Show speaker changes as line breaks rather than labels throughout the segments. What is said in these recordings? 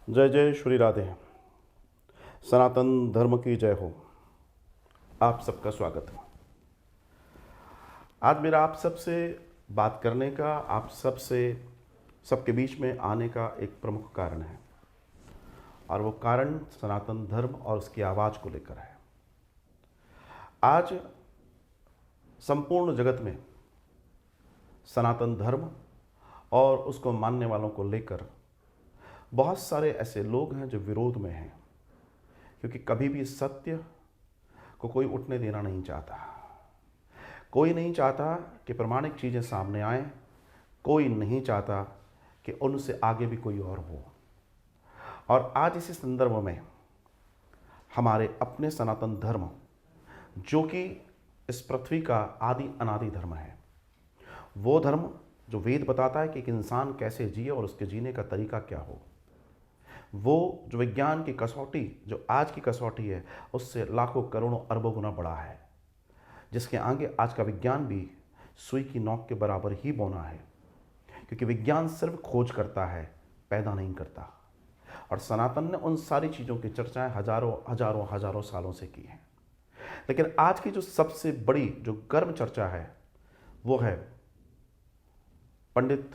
जय जय श्री राधे। सनातन धर्म की जय हो। आप सबका स्वागत है। आज मेरा आप सबसे बात करने का, आप सबसे सबके बीच में आने का एक प्रमुख कारण है, और वो कारण सनातन धर्म और उसकी आवाज़ को लेकर है। आज संपूर्ण जगत में सनातन धर्म और उसको मानने वालों को लेकर बहुत सारे ऐसे लोग हैं जो विरोध में हैं, क्योंकि कभी भी सत्य को कोई उठने देना नहीं चाहता। कोई नहीं चाहता कि प्रामाणिक चीज़ें सामने आएं, कोई नहीं चाहता कि उनसे आगे भी कोई और हो। और आज इसी संदर्भ में हमारे अपने सनातन धर्म, जो कि इस पृथ्वी का आदि अनादि धर्म है, वो धर्म जो वेद बताता है कि एक इंसान कैसे जिए और उसके जीने का तरीका क्या हो, वो जो विज्ञान की कसौटी, जो आज की कसौटी है, उससे लाखों करोड़ों अरबों गुना बड़ा है, जिसके आगे आज का विज्ञान भी सुई की नोक के बराबर ही बौना है। क्योंकि विज्ञान सिर्फ खोज करता है, पैदा नहीं करता। और सनातन ने उन सारी चीज़ों की चर्चाएं हजारों हजारों हजारों सालों से की हैं। लेकिन आज की जो सबसे बड़ी जो गर्म चर्चा है, वो है पंडित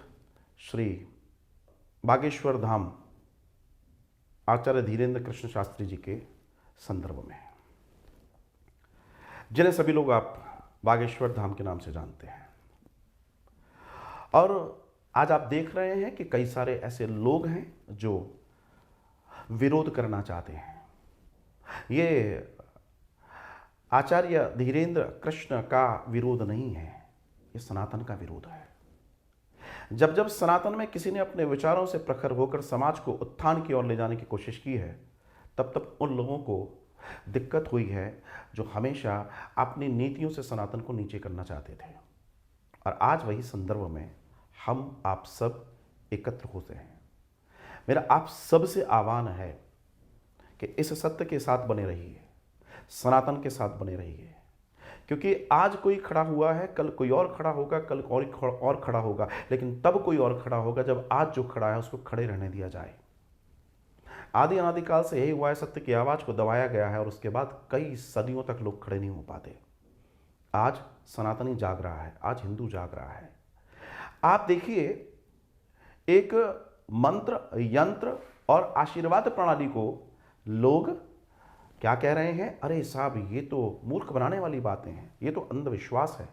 श्री बागेश्वर धाम आचार्य धीरेन्द्र कृष्ण शास्त्री जी के संदर्भ में, जिन्हें सभी लोग आप बागेश्वर धाम के नाम से जानते हैं। और आज आप देख रहे हैं कि कई सारे ऐसे लोग हैं जो विरोध करना चाहते हैं। ये आचार्य धीरेन्द्र कृष्ण का विरोध नहीं है, ये सनातन का विरोध है। जब जब सनातन में किसी ने अपने विचारों से प्रखर होकर समाज को उत्थान की ओर ले जाने की कोशिश की है, तब तब उन लोगों को दिक्कत हुई है जो हमेशा अपनी नीतियों से सनातन को नीचे करना चाहते थे। और आज वही संदर्भ में हम आप सब एकत्र होते हैं। मेरा आप सब से आह्वान है कि इस सत्य के साथ बने रहिए, सनातन के साथ बने रहिए। क्योंकि आज कोई खड़ा हुआ है, कल कोई और खड़ा होगा, कल और खड़ा होगा, लेकिन तब कोई और खड़ा होगा जब आज जो खड़ा है उसको खड़े रहने दिया जाए। आदि अनादिकाल से यही हुआ है, सत्य की आवाज़ को दबाया गया है और उसके बाद कई सदियों तक लोग खड़े नहीं हो पाते। आज सनातनी जाग रहा है, आज हिंदू जाग रहा है। आप देखिए, एक मंत्र, यंत्र और आशीर्वाद प्रणाली को लोग क्या कह रहे हैं? अरे साहब, ये तो मूर्ख बनाने वाली बातें हैं, ये तो अंधविश्वास है।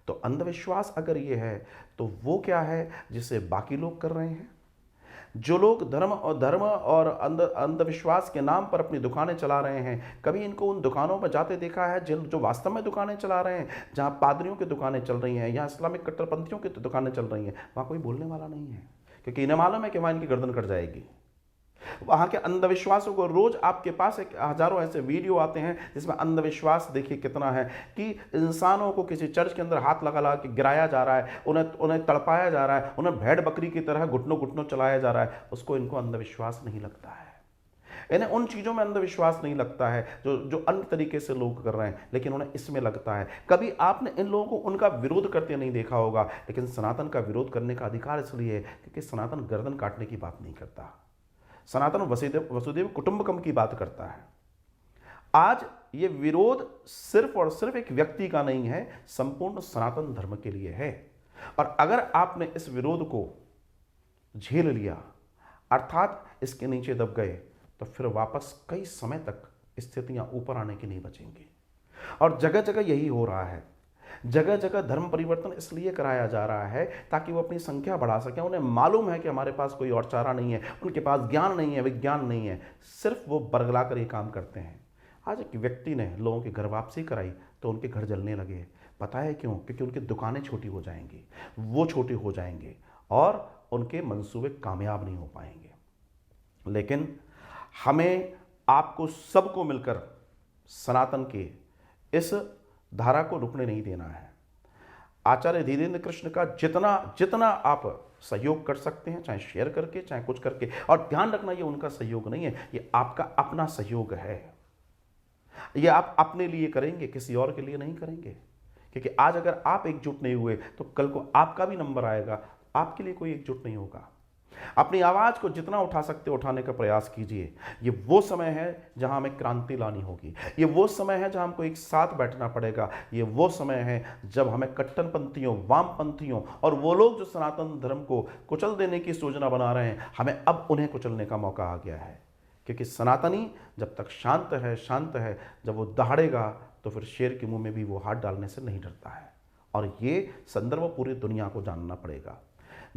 तो अंधविश्वास अगर ये है तो वो क्या है जिसे बाकी लोग कर रहे हैं? जो लोग धर्म और अंधविश्वास के नाम पर अपनी दुकानें चला रहे हैं, कभी इनको उन दुकानों पर जाते देखा है जो वास्तव में दुकानें चला रहे हैं, जहां पादरियों की दुकानें चल रही हैं या इस्लामिक कट्टरपंथियों की दुकानें चल रही हैं? वहां कोई बोलने वाला नहीं है, क्योंकि इन्हें मालूम है कि वहां इनकी गर्दन कट जाएगी। वहां के अंधविश्वासों को रोज आपके पास एक हजारों ऐसे वीडियो आते हैं जिसमें अंधविश्वास देखिए कितना है, कि इंसानों को किसी चर्च के अंदर हाथ लगा लगा के गिराया जा रहा है, उन्हें तड़पाया जा रहा है, उन्हें भेड़ बकरी की तरह घुटनों घुटनों चलाया जा रहा है। उसको इनको अंधविश्वास नहीं लगता है। इन्हें उन चीज़ों में अंधविश्वास नहीं लगता है जो जो अन्य तरीके से लोग कर रहे हैं, लेकिन उन्हें इसमें लगता है। कभी आपने इन लोगों को उनका विरोध करते नहीं देखा होगा, लेकिन सनातन का विरोध करने का अधिकार इसलिए है क्योंकि सनातन गर्दन काटने की बात नहीं करता। सनातन वसुदेव कुटुंबकम की बात करता है। आज ये विरोध सिर्फ और सिर्फ एक व्यक्ति का नहीं है, संपूर्ण सनातन धर्म के लिए है। और अगर आपने इस विरोध को झेल लिया, अर्थात इसके नीचे दब गए, तो फिर वापस कई समय तक स्थितियां ऊपर आने की नहीं बचेंगी। और जगह जगह यही हो रहा है। जगह जगह धर्म परिवर्तन इसलिए कराया जा रहा है ताकि वो अपनी संख्या बढ़ा सकें। उन्हें मालूम है कि हमारे पास कोई और चारा नहीं है, उनके पास ज्ञान नहीं है, विज्ञान नहीं है, सिर्फ वो बरगला कर ये काम करते हैं। आज एक व्यक्ति ने लोगों की घर वापसी कराई तो उनके घर जलने लगे। पता है क्यों? क्योंकि उनकी दुकानें छोटी हो जाएंगी, वो छोटे हो जाएंगे और उनके मंसूबे कामयाब नहीं हो पाएंगे। लेकिन हमें आपको सबको मिलकर सनातन के इस धारा को रुकने नहीं देना है। आचार्य धीरेन्द्र कृष्ण का जितना जितना आप सहयोग कर सकते हैं, चाहे शेयर करके, चाहे कुछ करके, और ध्यान रखना ये उनका सहयोग नहीं है, ये आपका अपना सहयोग है। ये आप अपने लिए करेंगे, किसी और के लिए नहीं करेंगे। क्योंकि आज अगर आप एकजुट नहीं हुए तो कल को आपका भी नंबर आएगा, आपके लिए कोई एकजुट नहीं होगा। अपनी आवाज़ को जितना उठा सकते उठाने का प्रयास कीजिए। ये वो समय है जहां हमें क्रांति लानी होगी। ये वो समय है जहां हमको एक साथ बैठना पड़ेगा। ये वो समय है जब हमें कट्टरपंथियों, वामपंथियों और वो लोग जो सनातन धर्म को कुचल देने की योजना बना रहे हैं, हमें अब उन्हें कुचलने का मौका आ गया है। क्योंकि सनातनी जब तक शांत है, जब वो दहाड़ेगा तो फिर शेर के मुंह में भी वो हाथ डालने से नहीं डरता है। और ये संदर्भ पूरी दुनिया को जानना पड़ेगा।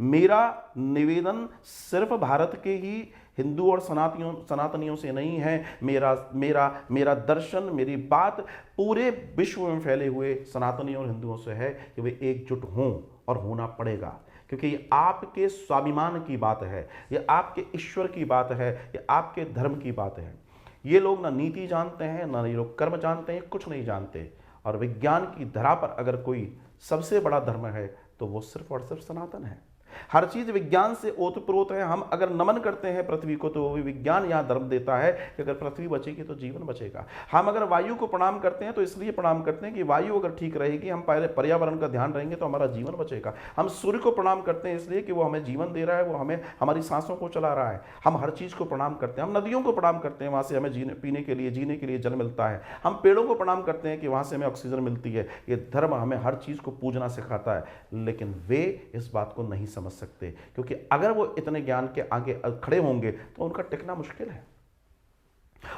मेरा निवेदन सिर्फ भारत के ही हिंदू और सनातनियों से नहीं है। मेरा मेरा मेरा दर्शन, मेरी बात पूरे विश्व में फैले हुए सनातनियों और हिंदुओं से है कि वे एकजुट हों, और होना पड़ेगा। क्योंकि ये आपके स्वाभिमान की बात है, ये आपके ईश्वर की बात है, ये आपके धर्म की बात है। ये लोग ना नीति जानते हैं, ना ये लोग कर्म जानते हैं, कुछ नहीं जानते। और विज्ञान की धरा पर अगर कोई सबसे बड़ा धर्म है तो वो सिर्फ और सिर्फ सनातन है। हर चीज विज्ञान से ओतप्रोत है। हम अगर नमन करते हैं पृथ्वी को तो वो भी विज्ञान यहां धर्म देता है कि अगर पृथ्वी बचेगी तो जीवन बचेगा। हम अगर वायु को प्रणाम करते हैं तो इसलिए प्रणाम करते हैं कि वायु अगर ठीक रहेगी, हम पहले पर्यावरण का ध्यान रहेंगे तो हमारा जीवन बचेगा। हम सूर्य को प्रणाम करते हैं इसलिए कि वो हमें जीवन दे रहा है, वो हमें हमारी सांसों को चला रहा है। हम हर चीज को प्रणाम करते हैं। हम नदियों को प्रणाम करते हैं, वहां से हमें जीने के लिए जल मिलता है। हम पेड़ों को प्रणाम करते हैं कि वहां से हमें ऑक्सीजन मिलती है। ये धर्म हमें हर चीज को पूजना सिखाता है, लेकिन वे इस बात को नहीं समझ सकते। क्योंकि अगर वो इतने ज्ञान के आगे खड़े होंगे तो उनका टिकना मुश्किल है।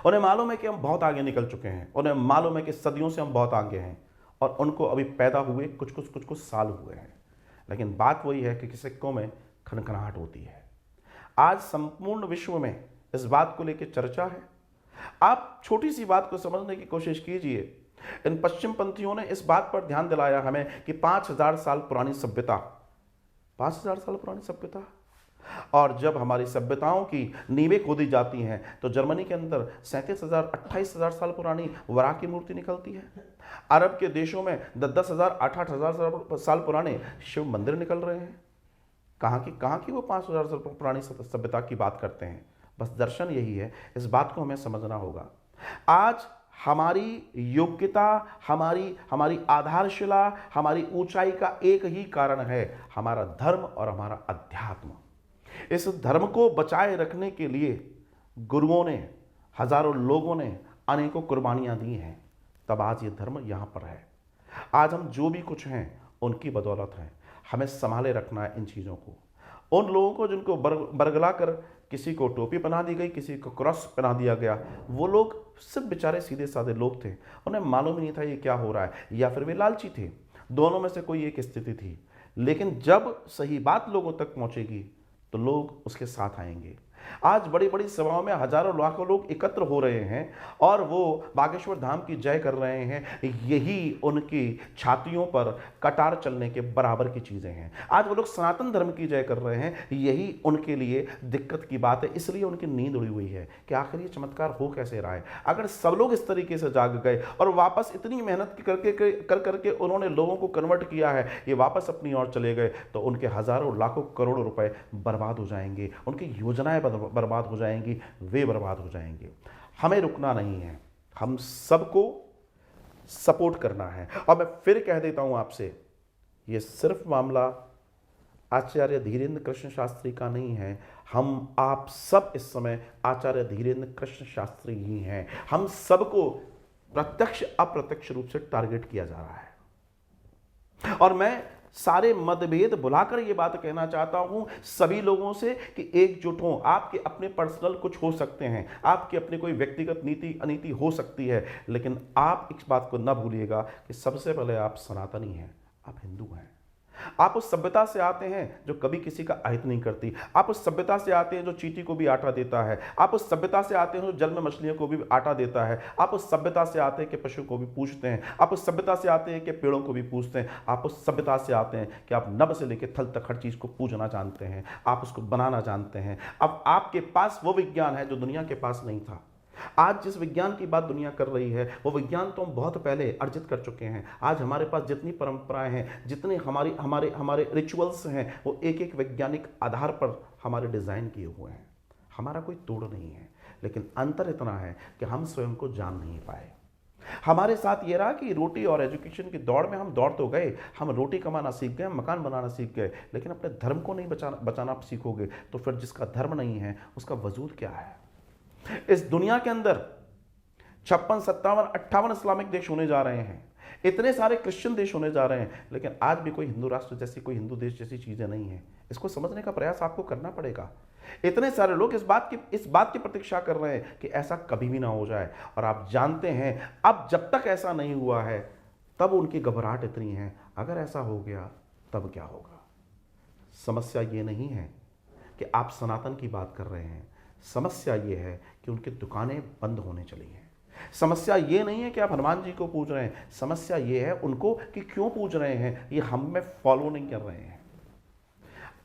उन्हें मालूम है कि हम बहुत आगे निकल चुके हैं, उन्हें मालूम है कि सदियों से हम बहुत आगे हैं, और उनको अभी पैदा हुए कुछ साल हुए हैं। लेकिन बात वही है कि सिक्कों में खनखनाहट होती है। आज संपूर्ण विश्व में इस बात को लेकर चर्चा है। आप छोटी सी बात को समझने की कोशिश कीजिए। इन पश्चिम पंथियों ने इस बात पर ध्यान दिलाया हमें कि 5000 साल पुरानी सभ्यता, 5000 साल पुरानी सभ्यता। और जब हमारी सभ्यताओं की नींवें खोदी जाती हैं तो जर्मनी के अंदर 37,000 28,000 साल पुरानी वराह की मूर्ति निकलती है। अरब के देशों में 10,000 8,000 साल पुराने शिव मंदिर निकल रहे हैं। कहाँ की वो 5,000 साल पुरानी सभ्यता की बात करते हैं। बस दर्शन यही है, इस बात को हमें समझना होगा। आज हमारी योग्यता, हमारी आधारशिला, हमारी ऊंचाई का एक ही कारण है, हमारा धर्म और हमारा अध्यात्म। इस धर्म को बचाए रखने के लिए गुरुओं ने, हजारों लोगों ने अनेकों कुर्बानियां दी हैं, तब आज ये धर्म यहां पर है। आज हम जो भी कुछ हैं उनकी बदौलत है। हमें संभाले रखना है इन चीज़ों को। उन लोगों को जिनको बरगला कर किसी को टोपी पहना दी गई, किसी को क्रॉस पहना दिया गया, वो लोग सिर्फ बेचारे सीधे साधे लोग थे। उन्हें मालूम ही नहीं था ये क्या हो रहा है, या फिर वे लालची थे। दोनों में से कोई एक स्थिति थी। लेकिन जब सही बात लोगों तक पहुंचेगी तो लोग उसके साथ आएंगे। आज बड़ी बड़ी सभाओं में हजारों लाखों लोग एकत्र हो रहे हैं और वो बागेश्वर धाम की जय कर रहे हैं। यही उनकी छातियों पर कटार चलने के बराबर की चीजें हैं। आज वो लोग सनातन धर्म की जय कर रहे हैं, यही उनके लिए दिक्कत की बात है। इसलिए उनकी नींद उड़ी हुई है कि आखिर ये चमत्कार हो कैसे रहा है। अगर सब लोग इस तरीके से जाग गए और वापस इतनी मेहनत करके उन्होंने लोगों को कन्वर्ट किया है, ये वापस अपनी ओर चले गए, तो उनके हजारों लाखों करोड़ों रुपए बर्बाद हो जाएंगे, उनकी योजनाएं बर्बाद हो जाएंगी, वे बर्बाद हो जाएंगे। हमें रुकना नहीं है, हम सबको सपोर्ट करना है। और मैं फिर कह देता हूं आपसे, ये सिर्फ मामला आचार्य धीरेन्द्र कृष्ण शास्त्री का नहीं है। हम आप सब इस समय आचार्य धीरेन्द्र कृष्ण शास्त्री ही हैं। हम सबको प्रत्यक्ष अप्रत्यक्ष रूप से टारगेट किया जा रहा है। और मैं सारे मतभेद भुलाकर यह बात कहना चाहता हूं सभी लोगों से कि एकजुट हों। आपके अपने पर्सनल कुछ हो सकते हैं, आपके अपने कोई व्यक्तिगत नीति अनीति हो सकती है, लेकिन आप इस बात को न भूलिएगा कि सबसे पहले आप सनातनी हैं, आप हिंदू हैं। आप उस सभ्यता से आते हैं जो कभी किसी का अहित नहीं करती। आप उस सभ्यता से आते हैं जो चींटी को भी आटा देता है। आप उस सभ्यता से आते हैं जो जल में मछलियों को भी आटा देता है। आप उस सभ्यता से आते हैं कि पशु को भी पूजते हैं। आप उस सभ्यता से आते हैं कि पेड़ों को भी पूजते हैं। आप उस सभ्यता से आते हैं कि आप नभ से लेकर थल तक हर चीज को पूजना जानते हैं, आप उसको बनाना जानते हैं। अब आपके पास वो विज्ञान है जो दुनिया के पास नहीं था। आज जिस विज्ञान की बात दुनिया कर रही है वो विज्ञान तो हम बहुत पहले अर्जित कर चुके हैं। आज हमारे पास जितनी परंपराएं हैं, जितने हमारी हमारे हमारे रिचुअल्स हैं, वो एक एक वैज्ञानिक आधार पर हमारे डिजाइन किए हुए हैं। हमारा कोई तोड़ नहीं है, लेकिन अंतर इतना है कि हम स्वयं को जान नहीं पाए। हमारे साथ ये रहा कि रोटी और एजुकेशन की दौड़ में हम दौड़ तो गए, हम रोटी कमाना सीख गए, मकान बनाना सीख गए, लेकिन अपने धर्म को नहीं बचाना सीखोगे तो फिर जिसका धर्म नहीं है उसका वजूद क्या है। इस दुनिया के अंदर 56, 57, 58 इस्लामिक देश होने जा रहे हैं, इतने सारे क्रिश्चियन देश होने जा रहे हैं, लेकिन आज भी कोई हिंदू राष्ट्र जैसी, कोई हिंदू देश जैसी चीजें नहीं है। इसको समझने का प्रयास आपको करना पड़ेगा। इतने सारे लोग इस बात की प्रतीक्षा कर रहे हैं कि ऐसा कभी भी ना हो जाए, और आप जानते हैं अब जब तक ऐसा नहीं हुआ है तब उनकी घबराहट इतनी है, अगर ऐसा हो गया तब क्या होगा। समस्या ये नहीं है कि आप सनातन की बात कर रहे हैं, समस्या ये है कि उनकी दुकानें बंद होने चली हैं। समस्या ये नहीं है कि आप हनुमान जी को पूज रहे हैं, समस्या ये है उनको कि क्यों पूज रहे हैं, ये हम में फॉलो नहीं कर रहे हैं।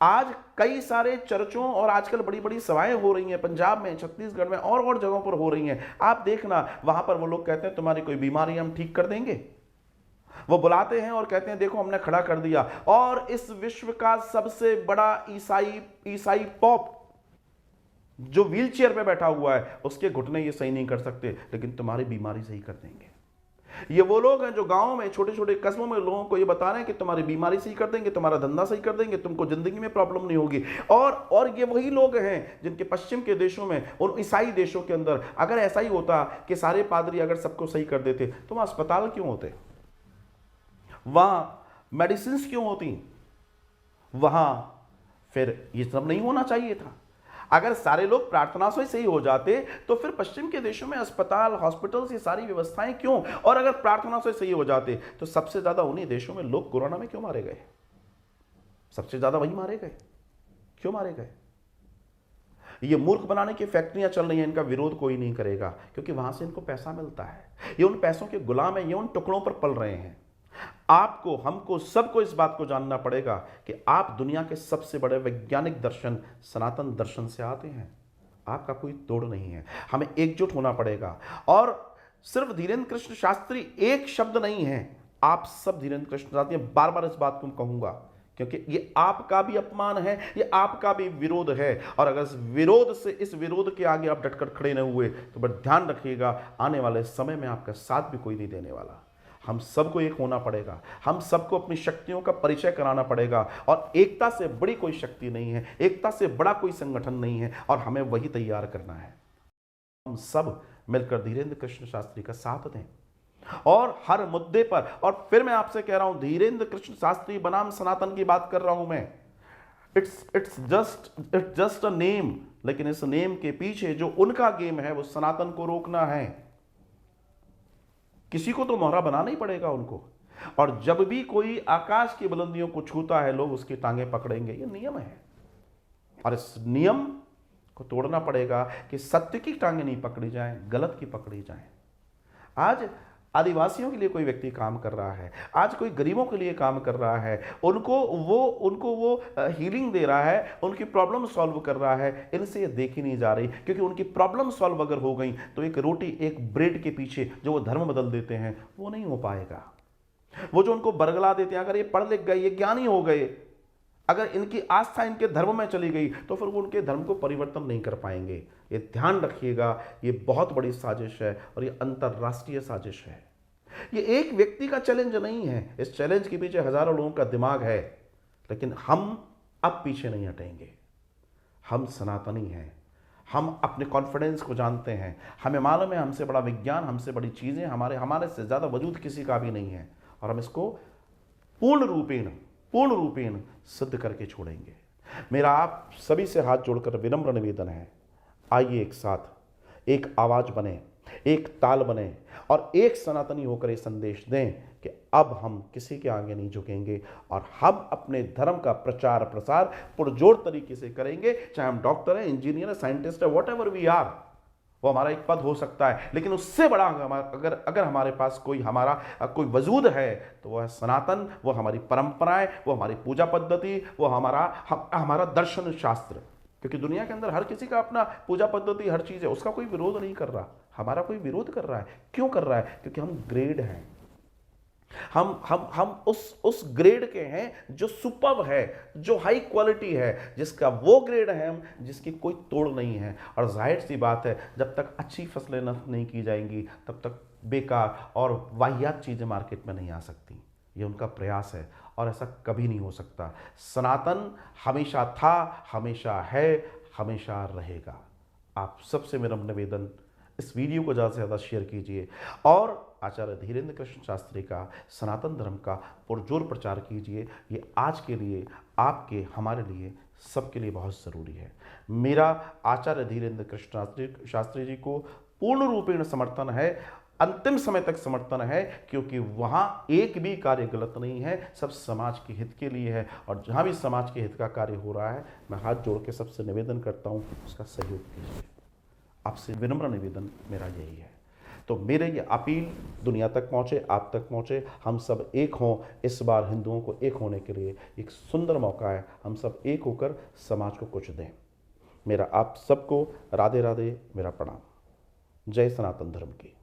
आज कई सारे चर्चों और आजकल बड़ी बड़ी सभाएं हो रही हैं, पंजाब में, छत्तीसगढ़ में और जगहों पर हो रही हैं। आप देखना वहां पर वो लोग कहते हैं तुम्हारी कोई बीमारी हम ठीक कर देंगे। वो बुलाते हैं और कहते हैं देखो हमने खड़ा कर दिया, और इस विश्व का सबसे बड़ा ईसाई पॉप जो व्हीलचेयर पे बैठा हुआ है, उसके घुटने ये सही नहीं कर सकते, लेकिन तुम्हारी बीमारी सही कर देंगे। ये वो लोग हैं जो गांव में, छोटे छोटे कस्बों में लोगों को ये बता रहे हैं कि तुम्हारी बीमारी सही कर देंगे, तुम्हारा धंधा सही कर देंगे, तुमको जिंदगी में प्रॉब्लम नहीं होगी। और ये वही लोग हैं जिनके पश्चिम के देशों में और ईसाई देशों के अंदर अगर ऐसा ही होता कि सारे पादरी अगर सबको सही कर देते तो वहां अस्पताल क्यों होते, वहां मेडिसिन क्यों होती, वहां फिर ये सब नहीं होना चाहिए था। अगर सारे लोग प्रार्थना से सही हो जाते तो फिर पश्चिम के देशों में अस्पताल, हॉस्पिटल्स, ये सारी व्यवस्थाएं क्यों, और अगर प्रार्थना से सही हो जाते तो सबसे ज्यादा उन्हीं देशों में लोग कोरोना में क्यों मारे गए, सबसे ज्यादा वही मारे गए, क्यों मारे गए। ये मूर्ख बनाने की फैक्ट्रियां चल रही हैं, इनका विरोध कोई नहीं करेगा क्योंकि वहां से इनको पैसा मिलता है, ये उन पैसों के गुलाम है, ये उन टुकड़ों पर पल रहे हैं। आपको, हमको, सबको इस बात को जानना पड़ेगा कि आप दुनिया के सबसे बड़े वैज्ञानिक दर्शन सनातन दर्शन से आते हैं, आपका कोई तोड़ नहीं है। हमें एकजुट होना पड़ेगा, और सिर्फ धीरेन्द्र कृष्ण शास्त्री एक शब्द नहीं है, आप सब धीरेन्द्र कृष्ण शास्त्री। बार बार इस बात को कहूंगा क्योंकि ये आपका भी अपमान है, ये आपका भी विरोध है, और अगर इस विरोध के आगे आप डटकर खड़े न हुए तो बस ध्यान रखिएगा, आने वाले समय में आपका साथ भी कोई नहीं देने वाला। हम सबको एक होना पड़ेगा, हम सबको अपनी शक्तियों का परिचय कराना पड़ेगा, और एकता से बड़ी कोई शक्ति नहीं है, एकता से बड़ा कोई संगठन नहीं है, और हमें वही तैयार करना है। हम सब मिलकर धीरेन्द्र कृष्ण शास्त्री का साथ दें, और हर मुद्दे पर, और फिर मैं आपसे कह रहा हूं, धीरेन्द्र कृष्ण शास्त्री बनाम सनातन की बात कर रहा हूं मैं। इट्स जस्ट अ नेम, लेकिन इस नेम के पीछे जो उनका गेम है वो सनातन को रोकना है। किसी को तो मोहरा बनाना ही पड़ेगा उनको, और जब भी कोई आकाश की बुलंदियों को छूता है लोग उसकी टांगें पकड़ेंगे, ये नियम है, और इस नियम को तोड़ना पड़ेगा कि सत्य की टांगें नहीं पकड़ी जाएं, गलत की पकड़ी जाएं। आज आदिवासियों के लिए कोई व्यक्ति काम कर रहा है, आज कोई गरीबों के लिए काम कर रहा है, उनको वो हीलिंग दे रहा है, उनकी प्रॉब्लम सॉल्व कर रहा है, इनसे ये देखी नहीं जा रही, क्योंकि उनकी प्रॉब्लम सॉल्व अगर हो गई तो एक रोटी, एक ब्रेड के पीछे जो वो धर्म बदल देते हैं वो नहीं हो पाएगा। वो जो उनको बरगला देते हैं, अगर ये पढ़ लिख गए, ये ज्ञानी हो गए, अगर इनकी आस्था इनके धर्म में चली गई तो फिर वो उनके धर्म को परिवर्तन नहीं कर पाएंगे। ये ध्यान रखिएगा, ये बहुत बड़ी साजिश है, और ये अंतरराष्ट्रीय साजिश है। ये एक व्यक्ति का चैलेंज नहीं है, इस चैलेंज के पीछे हजारों लोगों का दिमाग है, लेकिन हम अब पीछे नहीं हटेंगे। हम सनातनी हैं, हम अपने कॉन्फिडेंस को जानते हैं, हमें मालूम है हमसे बड़ा विज्ञान, हमसे बड़ी चीजें, हमारे से ज्यादा वजूद किसी का भी नहीं है, और हम इसको पूर्ण रूपेण सिद्ध करके छोड़ेंगे। मेरा आप सभी से हाथ जोड़कर विनम्र निवेदन है, आइए एक साथ एक आवाज बने, एक ताल बने, और एक सनातनी होकर ये संदेश दें कि अब हम किसी के आगे नहीं झुकेंगे, और हम अपने धर्म का प्रचार प्रसार पुरजोर तरीके से करेंगे। चाहे हम डॉक्टर हैं, इंजीनियर हैं, साइंटिस्ट हैं, वॉट एवर वी आर, वो हमारा एक पद हो सकता है, लेकिन उससे बड़ा अगर हमारे पास कोई वजूद है तो वह है सनातन, वो हमारी परंपराएं, वो हमारी पूजा पद्धति, वो हमारा दर्शन शास्त्र। क्योंकि दुनिया के अंदर हर किसी का अपना पूजा पद्धति, हर चीज है, उसका कोई विरोध नहीं कर रहा, हमारा कोई विरोध कर रहा है। क्यों कर रहा है? क्योंकि हम ग्रेड हैं, हम उस ग्रेड के हैं जो सुपर्ब है, जो हाई क्वालिटी है, जिसका वो ग्रेड है हम, जिसकी कोई तोड़ नहीं है। और जाहिर सी बात है, जब तक अच्छी फसलें नष्ट नहीं की जाएंगी तब तक बेकार और वाहियात चीज़ें मार्केट में नहीं आ सकती। ये उनका प्रयास है और ऐसा कभी नहीं हो सकता। सनातन हमेशा था, हमेशा है, हमेशा रहेगा। आप सबसे मेरा निवेदन, इस वीडियो को ज़्यादा से ज़्यादा शेयर कीजिए और आचार्य धीरेन्द्र कृष्ण शास्त्री का सनातन धर्म का पुरजोर प्रचार कीजिए। ये आज के लिए, आपके, हमारे लिए, सबके लिए बहुत ज़रूरी है। मेरा आचार्य धीरेन्द्र कृष्ण शास्त्री जी को पूर्ण रूपेण समर्थन है, अंतिम समय तक समर्थन है, क्योंकि वहाँ एक भी कार्य गलत नहीं है, सब समाज के हित के लिए है। और जहाँ भी समाज के हित का कार्य हो रहा है, मैं हाथ जोड़ के सबसे निवेदन करता हूँ, उसका सहयोग कीजिए। आपसे विनम्र निवेदन मेरा यही है। तो मेरे ये अपील दुनिया तक पहुँचे, आप तक पहुँचे, हम सब एक हों। इस बार हिंदुओं को एक होने के लिए एक सुंदर मौका है, हम सब एक होकर समाज को कुछ दें। मेरा आप सबको राधे राधे, मेरा प्रणाम। जय सनातन धर्म की।